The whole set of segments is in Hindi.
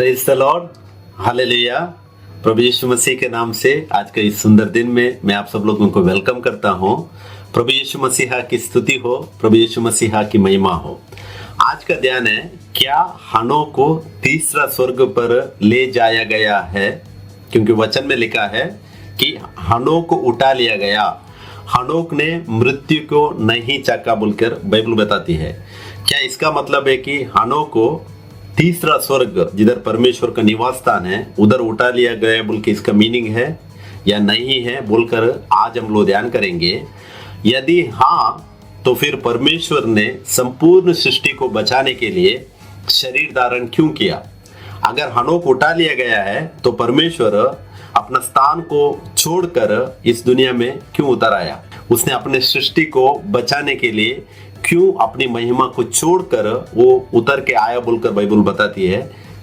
Praise the Lord, hallelujah. प्रभु यीशु मसीह के नाम से आज के इस सुंदर दिन में मैं आप सब लोगों को वेलकम करता हूं। प्रभु यीशु मसीहा की स्तुति हो, प्रभु यीशु मसीहा की महिमा हो। आज का ध्यान है, क्या हनोक को तीसरा स्वर्ग पर ले जाया गया है? क्योंकि वचन में लिखा है कि हनोक को उठा लिया गया। हनोक ने मृत्यु को नहीं चाका बोलकर बाइबल बताती है। क्या इसका मतलब है कि हनोक को तीसरा स्वर्ग जिधर परमेश्वर का निवास स्थान है उधर उठा लिया गया बोल के इसका मीनिंग है या नहीं है बोलकर आज हम लोग ध्यान करेंगे। यदि हाँ, तो फिर परमेश्वर ने संपूर्ण सृष्टि को बचाने के लिए शरीर धारण क्यों किया? अगर हनोक उठा लिया गया है तो परमेश्वर अपना स्थान को छोड़कर इस दुनिया में क्यों उतर आया? उसने अपने सृष्टि को बचाने के लिए क्यों अपनी महिमा को छोड़कर वो उतर के आया बोलकर बाइबल बताती है।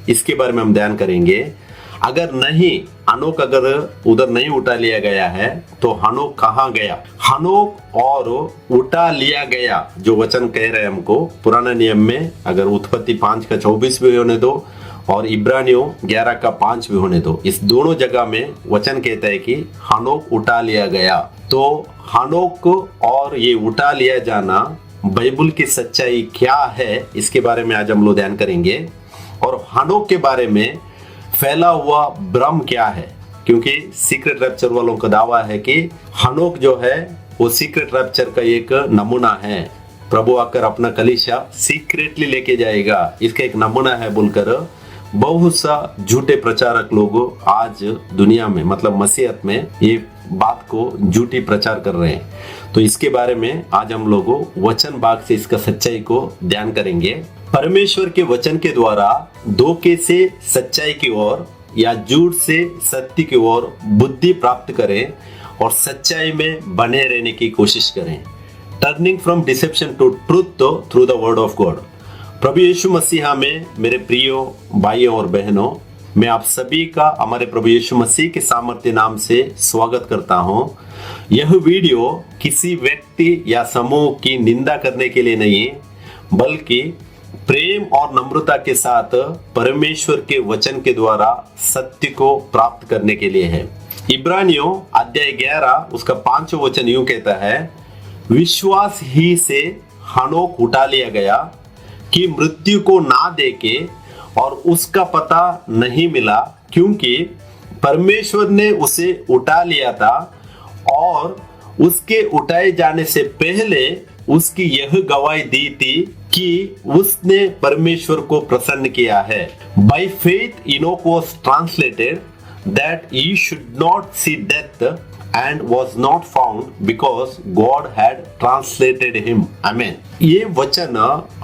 इसके बारे में हम ध्यान करेंगे। अगर नहीं, हनोक अगर उधर नहीं उठा लिया गया है तो हनोक कहाँ गया? हनोक और उठा लिया गया जो वचन कह रहे हैं हमको पुराने नियम में, अगर उत्पत्ति 5:24 भी होने दो और इब्रानियों 11:5 भी होने दो, इस दोनों जगह में वचन कहता है कि हनोक उठा लिया गया। तो हनोक और ये उठा लिया जाना बाइबल की सच्चाई क्या है, इसके बारे में आज हम लोग ध्यान करेंगे। और हनोक के बारे में फैला हुआ भ्रम क्या है? क्योंकि सीक्रेट रैप्चर वालों का दावा है कि हनोक जो है वो सीक्रेट रैप्चर का एक नमूना है। प्रभु आकर अपना कलीसिया सीक्रेटली लेके जाएगा, इसका एक नमूना है बोलकर बहुत सा झूठे प्रचारक लोग आज दुनिया में, मतलब मसीहत में, ये बात को झूठी प्रचार कर रहे हैं। तो इसके बारे में आज हम लोग वचन भाग से इसका सच्चाई को ध्यान करेंगे। परमेश्वर के वचन के द्वारा धोखे से सच्चाई की ओर या झूठ से सत्य की ओर बुद्धि प्राप्त करें और सच्चाई में बने रहने की कोशिश करें। Turning from deception to truth through the word of God. प्रभु यीशु मसीहा में मेरे प्रियो भाइयों और बहनों, मैं आप सभी का हमारे प्रभु यीशु मसीह के सामर्थ्य नाम से स्वागत करता हूं। यह वीडियो किसी व्यक्ति या समूह की निंदा करने के लिए नहीं, बल्कि प्रेम और नम्रता के साथ परमेश्वर के वचन के द्वारा सत्य को प्राप्त करने के लिए है। इब्रानियों अध्याय 11 उसका 5वां वचन यूं कहता है, विश्वास ही से हनोक उठा लिया गया कि मृत्यु को ना देके और उसका पता नहीं मिला, क्योंकि परमेश्वर ने उसे उठा लिया था और उसके उठाए जाने से पहले उसकी यह गवाही दी थी कि उसने परमेश्वर को प्रसन्न किया है। By faith Enoch was translated that he should not see death and was not found because God had translated him. Amen. ये वचन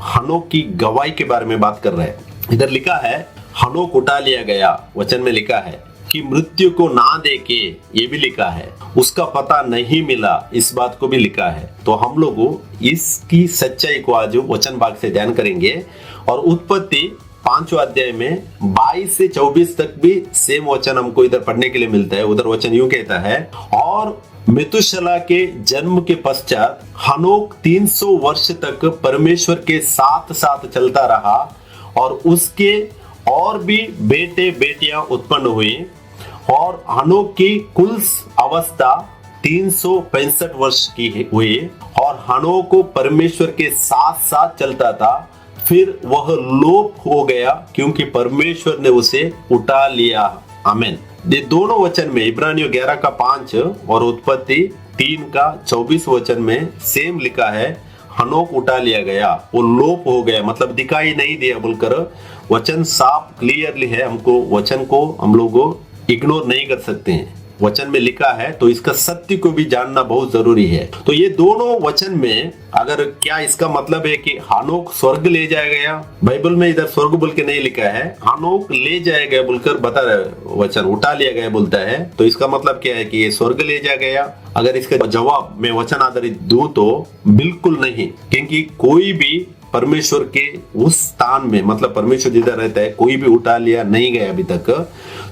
हनोक की गवाही के बारे में बात कर रहे हैं। इधर लिखा है हनोक उठा लिया गया, वचन में लिखा है कि मृत्यु को ना देके, ये भी लिखा है उसका पता नहीं मिला, इस बात को भी लिखा है। तो हम लोग इसकी सच्चाई को आज वचन भाग से ध्यान करेंगे। और उत्पत्ति 5वां अध्याय में 22 से 24 तक भी सेम वचन हमको इधर पढ़ने के लिए मिलता है। उधर वचन यूं कहता है, और मेतुशला के जन्म के पश्चात हनोक 300 वर्ष तक परमेश्वर के साथ साथ चलता रहा और उसके और भी बेटे बेटियां उत्पन्न हुई। और हनोक की कुल अवस्था 365 वर्ष की हुई और हनोक को परमेश्वर के साथ साथ चलता था। फिर वह लोप हो गया क्योंकि परमेश्वर ने उसे उठा लिया। आमीन। ये दोनों वचन में इब्रानियों 11:5 और उत्पत्ति 3:24 वचन में सेम लिखा है, हनोक उठा लिया गया, वो लोप हो गया, मतलब दिखाई नहीं दिया बोलकर वचन साफ क्लियरली है। हमको वचन को हम लोग इग्नोर नहीं कर सकते हैं। वचन में लिखा है तो इसका सत्य को भी जानना बहुत जरूरी है। तो ये दोनों वचन में अगर क्या इसका मतलब है कि हनोक स्वर्ग ले जाया गया? बाइबल में इधर स्वर्ग बोल के नहीं लिखा है, हनोक ले जाया गया बोलकर बता रहे वचन, उठा लिया गया बोलता है। तो इसका मतलब क्या है कि ये स्वर्ग ले जाया गया? अगर इसका जवाब मैं वचन आधारित दूं तो बिल्कुल नहीं, क्योंकि कोई भी परमेश्वर के उस स्थान में, मतलब परमेश्वर जिधर रहता है, कोई भी उठा लिया नहीं गया अभी तक।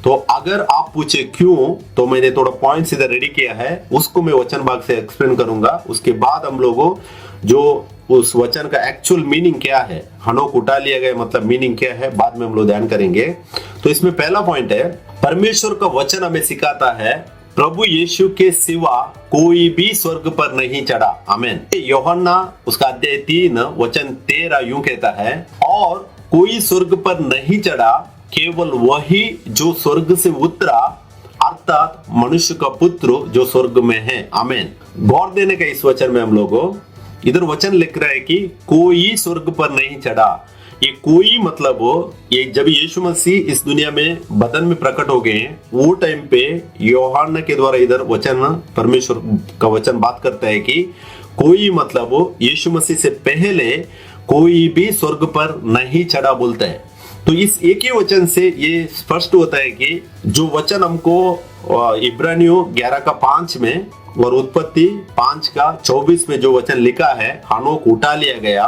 तो अगर आप पूछे क्यों, तो मैंने थोड़ा पॉइंट्स इधर रेडी किया है, उसको मैं वचन भाग से एक्सप्लेन करूंगा। उसके बाद हम लोगों जो उस वचन का एक्चुअल मीनिंग क्या है, हनोक उठा लिया गया मतलब मीनिंग क्या है, बाद में हम लोग ध्यान करेंगे। तो इसमें पहला पॉइंट है, परमेश्वर का वचन हमें सिखाता है प्रभु यीशु के सिवा कोई भी स्वर्ग पर नहीं चढ़ा। आमीन। यूहन्ना उसका अध्याय 3 वचन 13 यूं कहता है, और कोई स्वर्ग पर नहीं चढ़ा, केवल वही जो स्वर्ग से उतरा, अर्थात मनुष्य का पुत्र जो स्वर्ग में है। आमीन। गौर देने का इस वचन में हम लोगों, इधर वचन लिख रहा है कि कोई स्वर्ग पर नहीं चढ़ा। ये कोई मतलब ये जब यीशु मसीह इस दुनिया में बदन में प्रकट हो गए हैं, वो टाइम पे यूहन्ना के द्वारा इधर वचन, परमेश्वर का वचन बात करता है कि कोई मतलब यीशु मसीह से पहले कोई भी स्वर्ग पर नहीं चढ़ा बोलता है। तो इस एक ही वचन से ये स्पष्ट होता है कि जो वचन हमको इब्रानियों 11:5 में और उत्पत्ति 5:24 में जो वचन लिखा है, हनोक उठा लिया गया,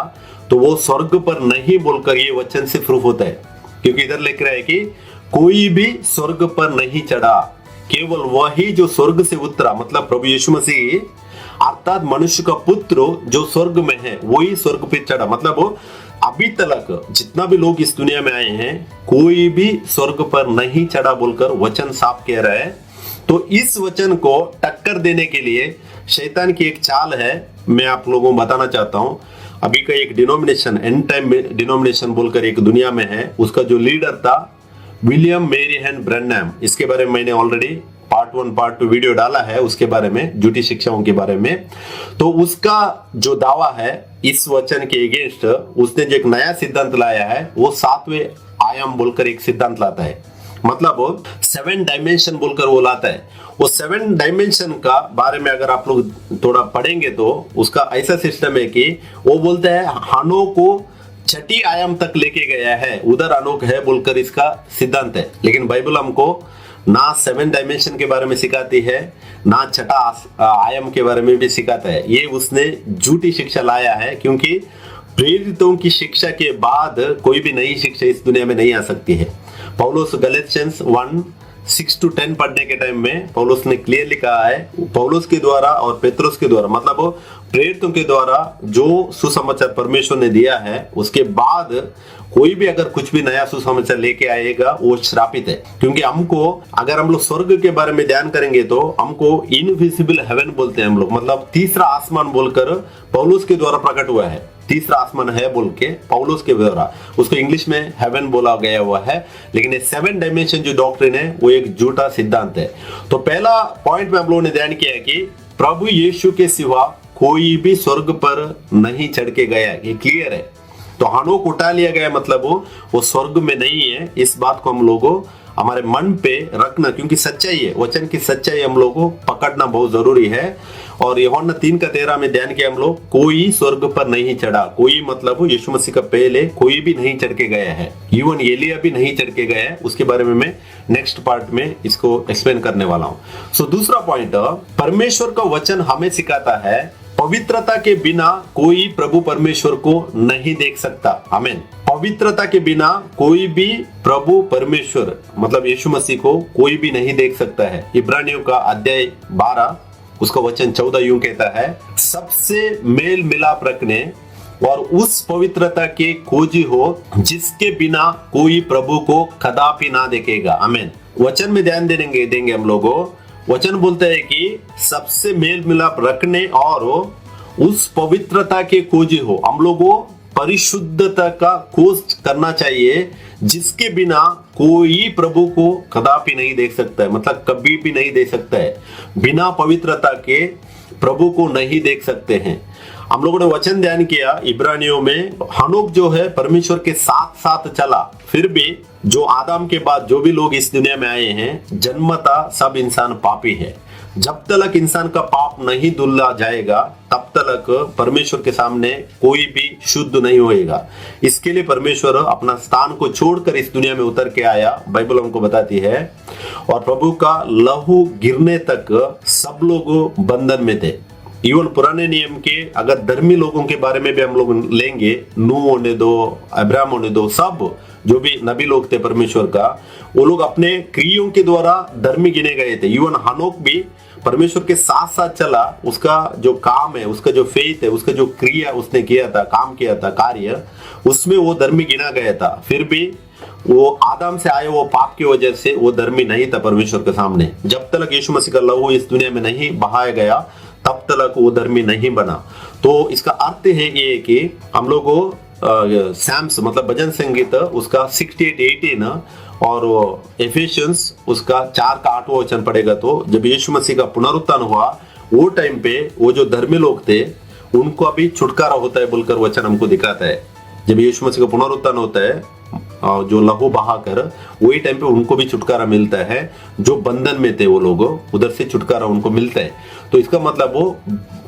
तो वो स्वर्ग पर नहीं बोलकर ये वचन से प्रूफ होता है। क्योंकि इधर लिख रहा है कि कोई भी स्वर्ग पर नहीं चढ़ा, केवल वही जो स्वर्ग से उतरा, मतलब प्रभु यीशु मसीह अर्थात मनुष्य का पुत्र जो स्वर्ग में है, वही स्वर्ग पे चढ़ा। मतलब वो अभी तक जितना भी लोग इस दुनिया में आए हैं, कोई भी स्वर्ग पर नहीं चढ़ा बोलकर वचन साफ कह रहा है। तो इस वचन को टक्कर देने के लिए शैतान की एक चाल है, मैं आप लोगों को बताना चाहता हूं। अभी का एक डिनोमिनेशन, एंड टाइम डिनोमिनेशन बोलकर एक दुनिया में है, उसका जो लीडर था विलियम मेरीहन ब्रैनहम, इसके बारे में मैंने ऑलरेडी पार्ट 1 पार्ट 2 वीडियो डाला है उसके बारे में, झूठी शिक्षाओं के बारे में। तो उसका जो दावा है इस वचन के अगेंस्ट, उसने जो एक नया सिद्धांत लाया है, वो 7वें आयाम बोलकर एक सिद्धांत लाता है। मतलब 7 डायमेंशन बोलकर वो लाता है। वो 7 डायमेंशन का बारे में अगर आप लोग थोड़ा पढ़ेंगे तो उसका ऐसा सिस्टम है कि वो बोलता है हनोक को 6ठी आयाम तक लेके गया है, उधर अनोक है बोलकर इसका सिद्धांत है। लेकिन बाइबल हमको ना 7 डायमेंशन के बारे में सिखाती है, ना 6ठा आयाम के बारे में भी सिखाता है। ये उसने झूठी शिक्षा लाया है, क्योंकि प्रेरितों की शिक्षा के बाद कोई भी नई शिक्षा इस दुनिया में नहीं आ सकती है। पौलुस गलातियंस 1:6-10 पढ़ने के टाइम में पौलुस ने क्लियरली कहा है, पौलुस के द्वारा और पेत्रुस के द्वारा, मतलब प्रेरितों के द्वारा जो सुसमाचार परमेश्वर ने दिया है, उसके बाद कोई भी अगर कुछ भी नया सुसमाचार लेके आएगा वो श्रापित है। क्योंकि हमको, अगर हम लोग स्वर्ग के बारे में ध्यान करेंगे तो हमको इनविजिबल हेवन बोलते हैं हम लोग, मतलब तीसरा आसमान बोलकर पौलुस के द्वारा प्रकट हुआ है। तीसरा आसमान है बोल के पौलुस के द्वारा उसको इंग्लिश में हेवन बोला गया हुआ है। लेकिन ये 7 डायमेंशन जो डॉक्ट्रिन है वो एक झूठा सिद्धांत है। तो पहला पॉइंट में हम लोगों ने ध्यान किया कि प्रभु यीशु के सिवा कोई भी स्वर्ग पर नहीं चढ़ के गया, ये क्लियर है। तो हनोक उठा लिया गया मतलब वो स्वर्ग में नहीं है। इस बात को हम लोगों हमारे मन पे रखना, क्योंकि सच्चाई है, वचन की सच्चाई हम लोगों को पकड़ना बहुत जरूरी है। और यूहन्ना 3:13 में ध्यान किया हम लोग, कोई स्वर्ग पर नहीं चढ़ा। कोई मतलब यीशु मसीह का पहले कोई भी नहीं चढ़ के गया है, इवन एलिया भी नहीं चढ़ के गया है। उसके बारे में मैं नेक्स्ट पार्ट में इसको एक्सप्लेन करने वाला हूं। सो दूसरा पॉइंट, परमेश्वर का वचन हमें सिखाता है पवित्रता के बिना कोई प्रभु परमेश्वर को नहीं देख सकता। आमीन। पवित्रता के बिना कोई भी प्रभु परमेश्वर मतलब यीशु मसीह को कोई भी नहीं देख सकता है। इब्रानियों का अध्याय 12 उसका वचन 14 यूं कहता है, सबसे मेल मिलाप रखने और उस पवित्रता के खोजी हो जिसके बिना कोई प्रभु को कदापि ना देखेगा। आमीन। वचन में ध्यान देंगे हम लोगों। वचन बोलता है कि सबसे मेल मिलाप रखने और उस पवित्रता के खोजी हो। हम लोगों परिशुद्धता का खोज करना चाहिए जिसके बिना कोई प्रभु को कदापि नहीं देख सकता है, मतलब कभी भी नहीं देख सकता है। बिना पवित्रता के प्रभु को नहीं देख सकते हैं। हम लोगों ने वचन ध्यान किया इब्रानियों में, हनोक जो है परमेश्वर के साथ साथ चला। फिर भी जो आदम के बाद जो भी लोग इस दुनिया में आए हैं, जन्मता सब इंसान पापी है। जब तक इंसान का पाप नहीं धुला जाएगा तब तक परमेश्वर के सामने कोई भी शुद्ध नहीं होएगा। इसके लिए परमेश्वर अपना स्थान को छोड़कर इस दुनिया में उतर के आया, बाइबल हमको बताती है। और प्रभु का लहू गिरने तक सब लोग बंधन में थे। इवन पुराने नियम के अगर धर्मी लोगों के बारे में भी हम लोग लेंगे, नूह होने दो, अब्राहम होने दो, सब जो भी नबी लोग थे परमेश्वर का, वो लोग अपने क्रियों के द्वारा धर्मी गिने गए थे। इवन हनोक भी परमेश्वर के साथ साथ चला, उसका जो काम है, उसका जो फेथ है, उसका जो क्रिया उसने किया था, काम किया था, कार्य, उसमें वो धर्मी गिना गया था। फिर भी वो आदम से आए वो पाप की वजह से वो धर्मी नहीं था परमेश्वर के सामने। जब तक यीशु मसीह का लहू इस दुनिया में नहीं बहाया गया तब तक वो धर्मी नहीं बना। तो इसका अर्थ है ये कि हम लोग सैम्स मतलब भजन संगीत उसका 68:18 और एफिशियंस उसका 4 का 8वां वचन पड़ेगा। तो जब यीशु मसीह का पुनरुत्थान हुआ वो टाइम पे वो जो धर्मी लोग थे उनको अभी छुटकारा होता है बोलकर वचन हमको दिखाता है। जब यीशु मसीह का पुनरुत्थान होता है जो लहू बहाकर, वही टाइम पे उनको भी छुटकारा मिलता है। जो बंधन में थे वो लोग, उधर से छुटकारा उनको मिलता है। तो इसका मतलब वो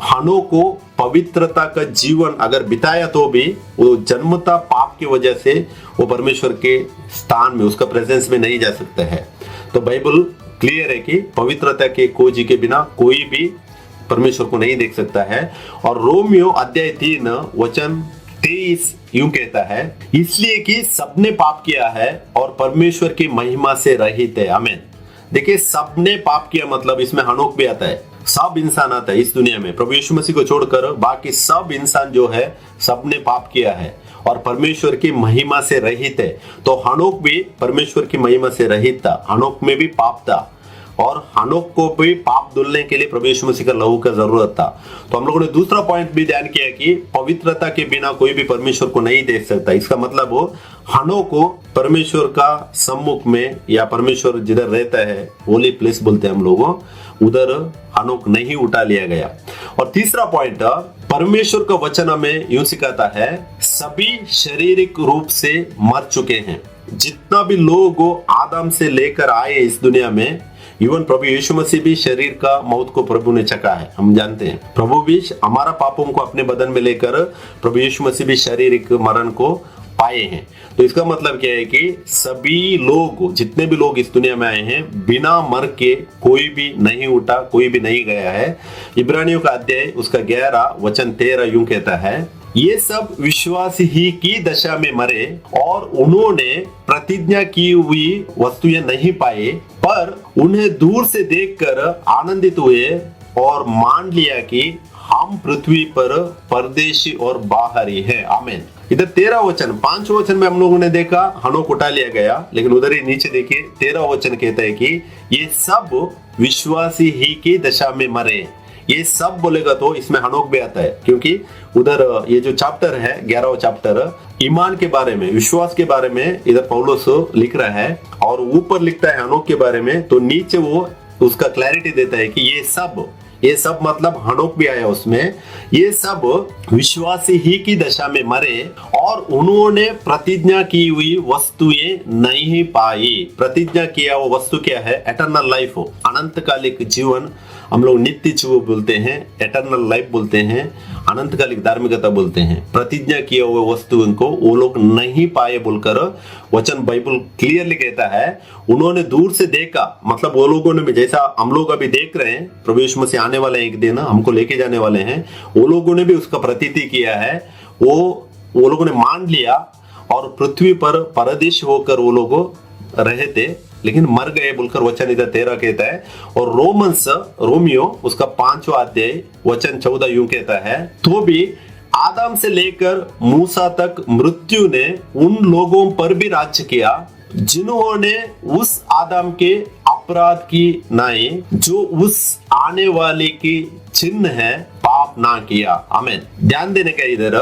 हनोक को पवित्रता का जीवन अगर बिताया तो भी वो जन्मता पाप की वजह से वो परमेश्वर के स्थान में, उसका प्रेजेंस में नहीं जा सकता है। तो बाइबल क्लियर है कि पवित्रता के खोजी के बिना कोई भी परमेश्वर को नहीं देख सकता है। और रोमियो अध्याय 3 वचन 23 यूं कहता है, इसलिए कि सबने पाप किया है और परमेश्वर की महिमा से रहित है। आमीन। देखिए, सबने पाप किया मतलब इसमें हनोक भी आता है, सब इंसान आता है इस दुनिया में, प्रभु यीशु मसीह को छोड़कर बाकी सब इंसान जो है सबने पाप किया है और परमेश्वर की महिमा से रहित है। तो हनोक भी परमेश्वर की महिमा से रहित था, हनोक में भी पाप था और हनोक को भी पाप धुलने के लिए प्रभु यीशु मसीह का लहू का जरूरत था। तो हम लोगों ने दूसरा पॉइंट भी ध्यान किया कि पवित्रता के बिना कोई भी परमेश्वर को नहीं देख सकता। इसका मतलब वो हनोक को परमेश्वर का सम्मुख में या परमेश्वर जिधर रहता है, होली प्लेस बोलते हैं हम लोगों, उधर हनोक नहीं उठा लिया गया। और तीसरा पॉइंट, परमेश्वर का वचन हमें यूं सिखाता है, सभी शारीरिक रूप से मर चुके हैं। जितना भी लोग आदम से लेकर आए इस दुनिया में, इवन प्रभु यीशु मसीह भी शरीर का मौत को प्रभु ने चखा है, हम जानते हैं। प्रभु भी हमारा पापों को अपने बदन में लेकर प्रभु यीशु मसीह भी शारीरिक मरण को पाए हैं। तो इसका मतलब क्या है कि सभी लोग, जितने भी लोग इस दुनिया में आए हैं, बिना मर के कोई भी नहीं उठा, कोई भी नहीं गया है। इब्रानियों का अध्याय उसका 11 वचन 13 यूं कहता है, ये सब विश्वास ही की दशा में मरे और उन्होंने प्रतिज्ञा की हुई वस्तुएं नहीं पाए, पर उन्हें दूर से देखकर आनंदित हुए और मान लिया कि हम पृथ्वी पर परदेशी और बाहरी हैं। आमीन। इधर 13 वचन, 5 वचन में हम लोगों ने देखा हनोक उठा लिया गया, लेकिन उधर ही नीचे देखिए 13 वचन कहता है कि ये सब विश्वासी ही की दशा में मरे। ये सब बोलेगा तो इसमें हनोक भी आता है, क्योंकि उधर ये जो चैप्टर है 11वां चैप्टर ईमान के बारे में, विश्वास के बारे में इधर पौलुस लिख रहा है और ऊपर लिखता है हनोक के बारे में। तो नीचे वो उसका क्लैरिटी देता है कि ये सब मतलब हनोक भी आया उसमें, ये सब विश्वासी ही की दशा में मरे और उन्होंने प्रतिज्ञा की हुई वस्तुएं नहीं पाई। प्रतिज्ञा किया वो वस्तु क्या है? एटर्नल लाइफ हो, अनंतकालिक जीवन। हम लोग नित्य जीवन बोलते हैं, एटर्नल लाइफ बोलते हैं, अनंतकालिक धार्मिकता बोलते हैं। प्रतिज्ञा किया हुए वस्तु को वो लोग नहीं पाए बोलकर वचन बाइबल क्लियरली कहता है। उन्होंने दूर से देखा, मतलब वो लोगों ने भी, जैसा हम लोग अभी देख रहे हैं प्रभु यीशु मसीह आने वाले हैं, एक दिन हमको लेके जाने वाले हैं, वो लोगों ने भी उसका प्रतीति किया है। वो लोगों ने मान लिया और पृथ्वी पर परदेश होकर वो लोग रहे थे, लेकिन मर गए बोलकर वचन इधर 13 कहता है। और रोमियो उसका 5वां अध्याय वचन 14 यूं कहता है, तो भी आदम से लेकर मूसा तक मृत्यु ने उन लोगों पर भी राज्य किया जिन्होंने उस आदम के अपराध की नाई, जो उस आने वाले की चिन्ह है, पाप ना किया। आमीन। ध्यान देने का इधर,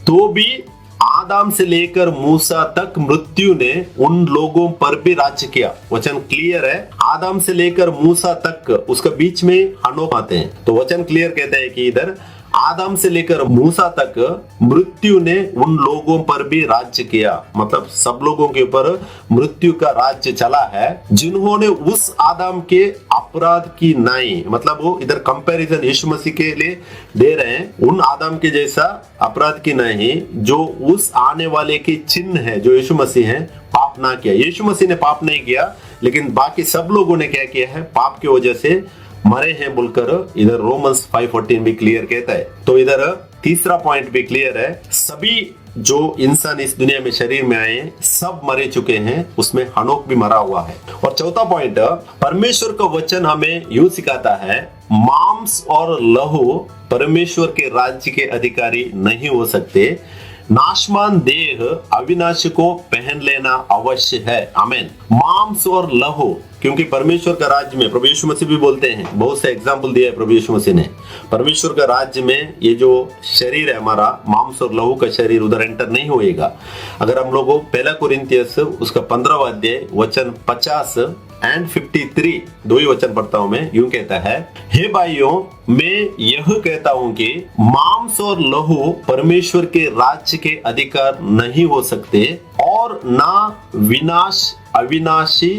तो भी आदम से लेकर मूसा तक मृत्यु ने उन लोगों पर भी राज्य किया। वचन क्लियर है, आदम से लेकर मूसा तक, उसका बीच में हनोक आते हैं। तो वचन क्लियर कहता है कि इधर आदम से लेकर मूसा तक मृत्यु ने उन लोगों पर भी राज्य किया, मतलब सब लोगों के ऊपर मृत्यु का राज्य चला है जिन्होंने उस आदम के अपराध की नाई, मतलब वो इधर कंपैरिजन यीशु मसीह के लिए दे रहे हैं, उन आदम के जैसा अपराध की नहीं जो उस आने वाले की चिन्ह है, जो यीशु मसीह है, पाप ना किया। यीशु मसीह ने पाप नहीं किया, लेकिन बाकी सब लोगों ने क्या किया है? पाप की वजह से मरे हैं बोलकर इधर रोमन्स 5:14 भी क्लियर कहता है। तो इधर तीसरा पॉइंट भी क्लियर है, सभी जो इंसान इस दुनिया में शरीर में आए सब मरे चुके हैं, उसमें हनोक भी मरा हुआ है। और चौथा पॉइंट, परमेश्वर का वचन हमें यूं सिखाता है, मांस और लहू परमेश्वर के राज्य के अधिकारी नहीं हो सकते, नाशमान देह अविनाशी को पहन लेना अवश्य है। आमेन। मांस और लहू, क्योंकि परमेश्वर का राज्य में, प्रभु यीशु मसीह भी बोलते हैं, बहुत से एग्जाम्पल दिया है प्रभु यीशु मसीह ने, परमेश्वर का राज्य में ये जो शरीर है हमारा, मांस और लहू का शरीर उधर एंटर नहीं होएगा। अगर हम लोगों पहला कोरिन्थियस उसका 15वां अध्याय वचन 50 एंड 53 दो ही वचन पढ़ता हूं मैं, यूं कहता है, हे भाइयों मैं यह कहता हूं कि मांस और लहू परमेश्वर के राज्य के अधिकार नहीं हो सकते और ना विनाश अविनाशी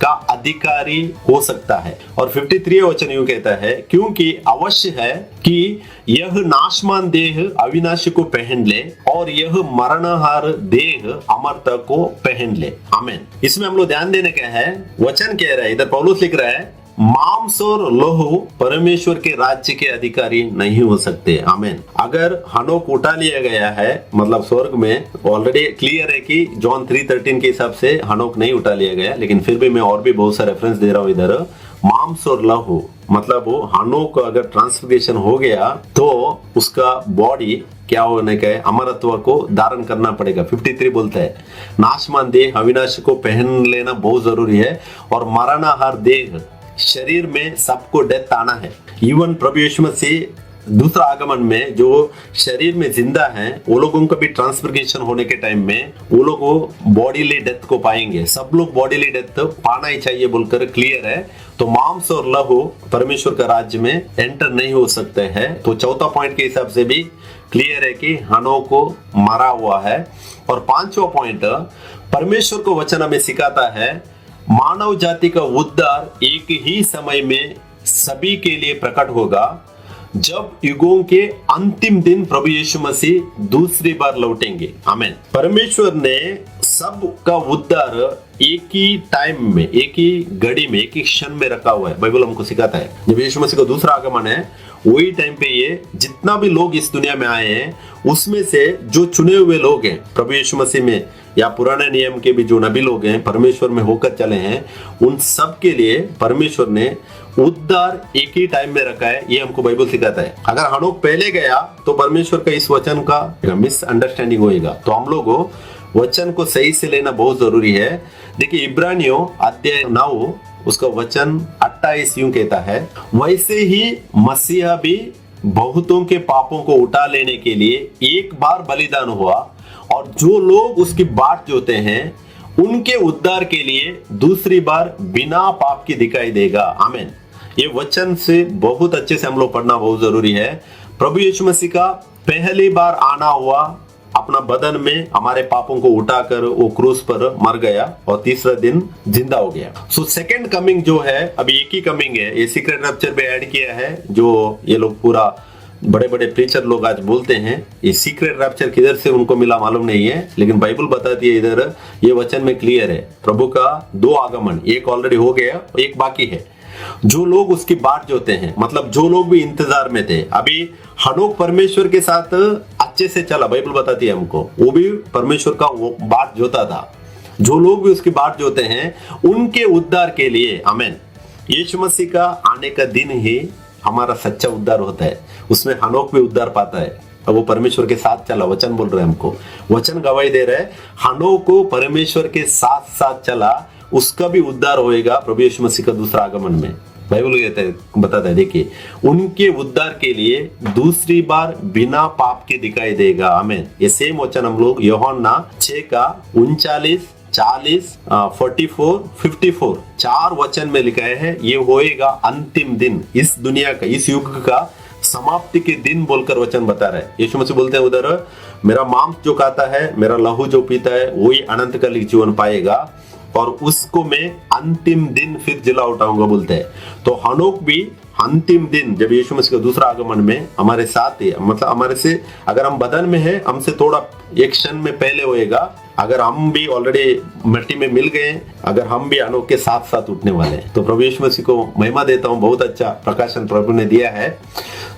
का अधिकारी हो सकता है। और 53 वचन यूं कहता है, क्योंकि अवश्य है कि यह नाशमान देह अविनाशी को पहन ले और यह मरणहार देह अमरता को पहन ले। आमेन। इसमें हम लोग ध्यान देने का है, वचन कह रहा है, इधर पौलुस लिख रहा है, मांस और लहू परमेश्वर के राज्य के अधिकारी नहीं हो सकते। आमेन। अगर हनोक उठा लिया गया है, मतलब स्वर्ग में, ऑलरेडी क्लियर है कि जॉन 3:13 के हिसाब से हनोक नहीं उठा लिया गया, लेकिन फिर भी मैं और भी बहुत सा रेफरेंस दे रहा हूं इधर। मांस और लहू मतलब वो हनोक अगर ट्रांसफिगरेशन हो गया तो उसका बॉडी क्या होने का है, अमरत्व को धारण करना पड़ेगा। 53 बोलता है, नाशमान देह अविनाशी को पहन लेना बहुत जरूरी है और मरणहार देह, शरीर में सबको डेथ आना है। इवन प्रभु यीशु मसीह दूसरा आगमन में जो शरीर में जिंदा हैं वो लोगों को भी ट्रांसफिगरेशन होने के टाइम में वो लोग बॉडीली डेथ को पाएंगे। सब लोग बॉडीली डेथ पाना ही चाहिए बोलकर क्लियर है। तो मांस और लहू परमेश्वर का राज्य में एंटर नहीं हो सकते हैं। तो चौथा पॉइंट के हिसाब से भी क्लियर है कि हनोक को मरा हुआ है। और पांचवा पॉइंट, परमेश्वर को वचन हमें सिखाता है, मानव जाति का उद्धार एक ही समय में सभी के लिए प्रकट होगा, जब युगों के अंतिम दिन प्रभु यीशु मसीह दूसरी बार लौटेंगे। आमेन। परमेश्वर ने सबका उद्धार एक ही टाइम में, एक ही घड़ी में, एक ही क्षण में रखा हुआ है। बाइबल हमको सिखाता है जब यीशु मसीह का दूसरा आगमन है वही टाइम पे ये जितना भी लोग इस दुनिया में आए हैं उसमें से जो चुने हुए लोग हैं प्रभु यीशु मसीह में या पुराने नियम के भी जो नबी लोग हैं परमेश्वर में होकर चले हैं, उन सब के लिए परमेश्वर ने उद्धार एक ही टाइम में रखा है। ये हमको बाइबल सिखाता है। अगर हनोक पहले गया तो परमेश्वर का इस वचन का मिसअंडरस्टैंडिंग होएगा। तो हम लोगों वचन को सही से लेना बहुत जरूरी है। देखिए इब्रानियों अध्याय 9 उसका वचन 28 यूं कहता है, वैसे ही मसीहा भी बहुतों के पापों को उठा लेने के लिए एक बार बलिदान हुआ और जो लोग उसकी बाट जोते हैं उनके उद्धार के लिए दूसरी बार बिना पाप की दिखाई देगा। आमीन। ये वचन से बहुत अच्छे से हम लोग पढ़ना बहुत जरूरी है। प्रभु यीशु मसीह का पहली बार आना हुआ, अपना बदन में हमारे पापों को उठाकर वो क्रूस पर मर गया और तीसरा दिन जिंदा हो गया। सो सेकंड कमिंग जो है, अभी एक ही कमिंग है, ये सीक्रेट रैप्चर पे ऐड किया है जो ये लोग पूरा बड़े बड़े प्रीचर लोग आज बोलते हैं। ये सीक्रेट रैप्चर किधर से उनको मिला मालूम नहीं है, लेकिन बाइबल बताती है इधर ये वचन में क्लियर है, प्रभु का 2 आगमन, एक ऑलरेडी हो गया, एक बाकी है। जो लोग उसकी बाट जोते हैं, मतलब जो लोग भी इंतजार में थे। अभी हनोक परमेश्वर के साथ अच्छे से चला, बाइबल बताती है हमको, वो भी परमेश्वर का वो बाट जोता था। जो लोग भी उसकी बाट जोते हैं उनके उद्धार के लिए, आमीन, यीशु मसीह का आने का दिन ही हमारा सच्चा उद्धार होता है। उसमें हनोक भी उद्धार पाता है और वो परमेश्वर के साथ चला। वचन बोल रहे हैं हमको, वचन गवाही दे रहे हैं, हनोक को परमेश्वर के साथ साथ चला, उसका भी उद्धार होएगा प्रभु यीशु मसीह का दूसरा आगमन में। बाइबल बताता है, देखिए, उनके उद्धार के लिए दूसरी बार बिना पाप के दिखाई देगा। आमीन। ये सेम वचन हम लोग यूहन्ना 6 का 39, 40, 44, 54 4 वचन में लिखा है। ये होएगा अंतिम दिन, इस दुनिया का, इस युग का समाप्ति के दिन बोलकर वचन बता रहा है। यीशु मसीह बोलते हैं उधर, मेरा मांस जो खाता है, मेरा लहू जो पीता है, वही अनंत कालिक जीवन पाएगा और उसको मैं अंतिम दिन फिर जिला उठाऊंगा बोलते हैं। तो हनोक भी अंतिम दिन जब यीशु मसीह का दूसरा आगमन में हमारे साथ है, मतलब हमारे से अगर हम बदन में है, हमसे थोड़ा एक क्षण में पहले होएगा। अगर हम भी ऑलरेडी मिट्टी में मिल गए, अगर हम भी अनोख के साथ साथ उठने वाले हैं। तो प्रभु यीशु मसीह को महिमा देता हूँ, बहुत अच्छा प्रकाशन प्रभु ने दिया है।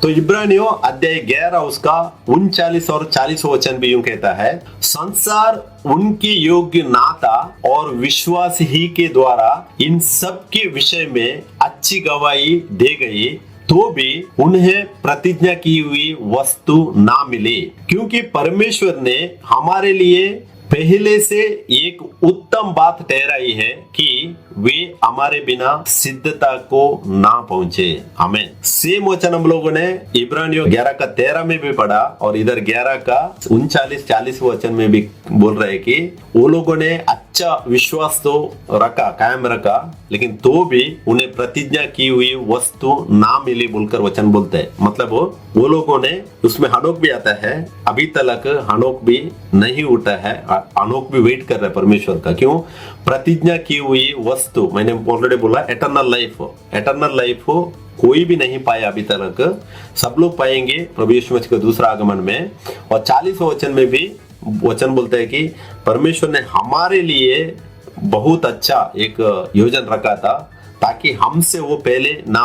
तो इब्रानियों अध्याय 11 उसका 39 और 40 वचन भी यूं कहता है, संसार उनके योग्य ना था और विश्वास ही के द्वारा इन सब के विषय में अच्छी गवाही दे गई, तो भी उन्हें प्रतिज्ञा की हुई वस्तु ना मिली, क्योंकि परमेश्वर ने हमारे लिए पहले से एक उत्तम बात ठहराई है कि वे हमारे बिना सिद्धता को ना पहुंचे। आमीन। सेम वचन हम लोगों ने इब्रानियों 11 का 13 में भी पढ़ा और इधर 11 का 39-40 वचन में भी बोल रहे कि वो लोगों ने अच्छा विश्वास तो रखा, कायम रखा, लेकिन तो भी उन्हें प्रतिज्ञा की हुई वस्तु ना मिली बोलकर वचन बोलते हैं। मतलब वो लोगों ने, उसमें हनोक भी आता है, अभी तक हनोक भी नहीं उठा है, हनोक भी वेट कर रहा है परमेश्वर का। क्यों? प्रतिज्ञा की हुई वस्तु, मैंने ऑलरेडी बोला एटर्नल लाइफ हो कोई भी नहीं पाया अभी तक, सब लोग पाएंगे प्रभु यीशु मसीह का दूसरा आगमन में। और 40 वचन में भी वचन बोलता है कि परमेश्वर ने हमारे लिए बहुत अच्छा एक योजना रखा था ताकि हमसे वो पहले ना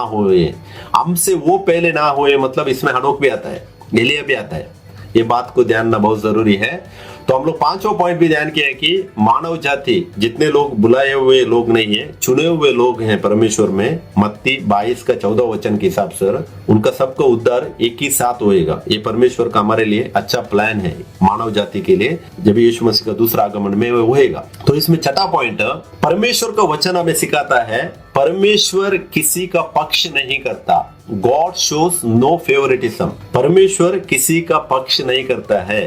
होए। मतलब इसमें हनोक भी आता है, एलिया भी आता है। ये बात को ध्यान रखना बहुत जरूरी है। तो हम लोग 5वां पॉइंट भी ध्यान किया है कि मानव जाति, जितने लोग बुलाए हुए लोग नहीं है, चुने हुए लोग हैं परमेश्वर में, मत्ती 22 का 14 वचन के हिसाब से उनका सबका उद्धार एक ही साथ होएगा। ये परमेश्वर का हमारे लिए अच्छा प्लान है मानव जाति के लिए, जब यीशु मसीह का दूसरा आगमन में होएगा। तो इसमें 6वां पॉइंट, परमेश्वर का वचन हमें सिखाता है परमेश्वर किसी का पक्ष नहीं करता। God shows no favouritism. परमेश्वर किसी का पक्ष नहीं करता है।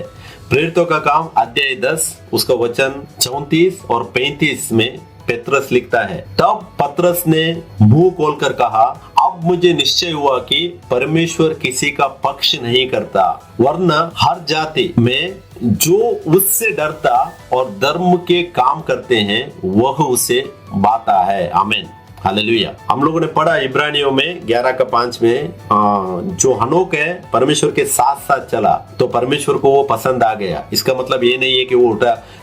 प्रेरितों का काम अध्याय 10 उसका वचन 34 और 35 में पेत्रस लिखता है, तब पतरस ने मुंह खोलकर कहा, अब मुझे निश्चय हुआ कि परमेश्वर किसी का पक्ष नहीं करता, वरना हर जाति में जो उससे डरता और धर्म के काम करते हैं वह उसे बाता है। आमीन, हालेलुया। हम लोगों ने पढ़ा इब्रानियों में 11 का 5 में जो हनोक है परमेश्वर के साथ साथ चला तो परमेश्वर को वो पसंद आ गया। इसका मतलब ये नहीं है कि वो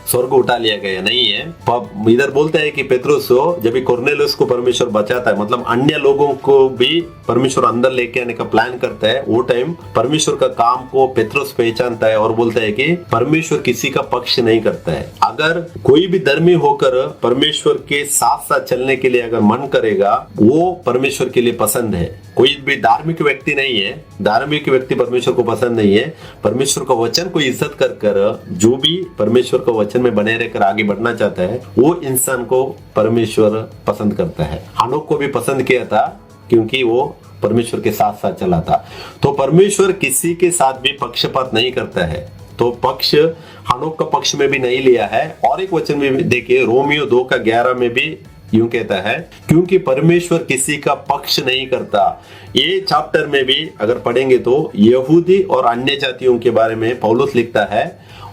स्वर्ग उठा लिया गया, नहीं है। इधर बोलता है कि पेत्रुस जब कोर्नेलियस को परमेश्वर बचाता है, मतलब अन्य लोगों को भी परमेश्वर अंदर लेके आने का प्लान करता है, वो टाइम परमेश्वर का काम को पेत्रुस पहचानता है और बोलता है कि परमेश्वर किसी का पक्ष नहीं करता है। अगर कोई भी धर्मी होकर परमेश्वर के साथ साथ चलने के लिए अगर मन करेगा, वो परमेश्वर के लिए पसंद है। कोई भी धार्मिक व्यक्ति नहीं है, धार्मिक व्यक्ति परमेश्वर को पसंद नहीं है। परमेश्वर का वचन को इज्जत कर जो भी परमेश्वर का वचन में बने रहकर आगे बढ़ना चाहता है, वो इंसान को परमेश्वर पसंद करता है। हनोक को भी पसंद किया था क्योंकि वो परमेश्वर के साथ साथ चला था। तो परमेश्वर किसी के साथ भी पक्षपात नहीं करता है, तो पक्ष हनोक का पक्ष में भी नहीं लिया है। और एक वचन में देखिए, रोमियो 2 का 11 में भी यूं कहता है, क्योंकि परमेश्वर किसी का पक्ष नहीं करता। ये चैप्टर में भी अगर पढ़ेंगे तो यहूदी और अन्य जातियों के बारे में पौलुस लिखता है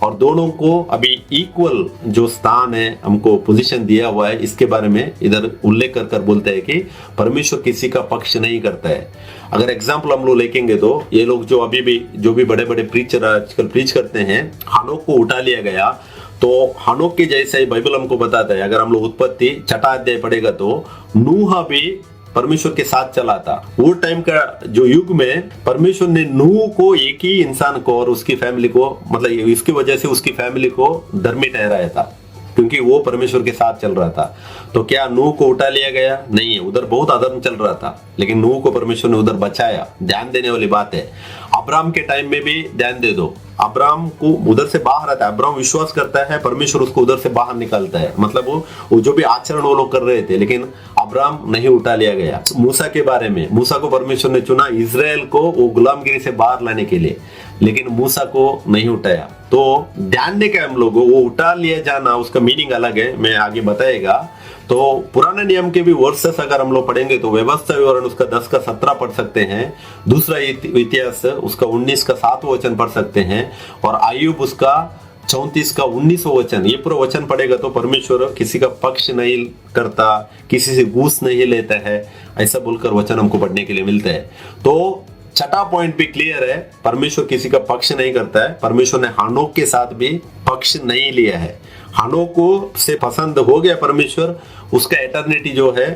और दोनों को अभी इक्वल जो स्थान है, हमको पोजीशन दिया हुआ है, इसके बारे में इधर उल्लेख कर बोलता है कि परमेश्वर किसी का पक्ष नहीं करता है। अगर एग्जाम्पल हम लोग लेंगे तो ये लोग जो अभी भी जो भी बड़े बड़े प्रीचर आजकल प्रीच करते हैं, हनोक को उठा लिया गया, तो हनोक के जैसा ही बाइबल हमको बताता है। अगर हम लोग उत्पत्ति 6 अध्याय पढ़ेगा तो नूह भी परमेश्वर के साथ चला था। वो टाइम का जो युग में परमेश्वर ने नूह को, एक ही इंसान को और उसकी फैमिली को, मतलब इसकी वजह से उसकी फैमिली को धर्मी ठहराया था क्योंकि वो परमेश्वर के साथ चल रहा था। तो क्या नूह को उठा लिया गया? नहीं है, उधर बहुत अधर्म चल रहा था, लेकिन नूह को परमेश्वर ने उधर बचाया। ध्यान देने वाली बात है। अब्राहम के टाइम में भी ध्यान दे दो, अब्राहम को उधर से बाहर आता है, अब्राहम विश्वास करता है, परमेश्वर उसको उधर से बाहर निकालता है। मतलब वो जो भी आचरण वो लोग कर रहे थे, लेकिन अब्राहम नहीं उठा लिया गया। मूसा के बारे में, मूसा को परमेश्वर ने चुना इजराइल को वो गुलामगिरी से बाहर लाने के लिए, लेकिन मूसा को नहीं उठाया। तो ध्यान दें क्या हम लोग, वो उठा लिया जाना उसका मीनिंग अलग है, मैं आगे बताएगा। तो पुराने नियम के भी वर्सेस अगर हम लोग पढ़ेंगे तो व्यवस्था विवरण उसका 10 का 17 पढ़ सकते हैं, दूसरा इतिहास उसका 19 का 7 वचन पढ़ सकते हैं, और आयुब उसका 34 का 19वां वचन, ये पूरा वचन पढ़ेगा तो परमेश्वर किसी का पक्ष नहीं करता, किसी से घूस नहीं लेता है, ऐसा बोलकर वचन हमको पढ़ने के लिए मिलता है। तो छठा पॉइंट भी क्लियर है, परमेश्वर किसी का पक्ष नहीं करता है। परमेश्वर ने हानोक के साथ भी पक्ष नहीं लिया है। हानोक को से पसंद हो गया परमेश्वर, उसका एटर्निटी जो है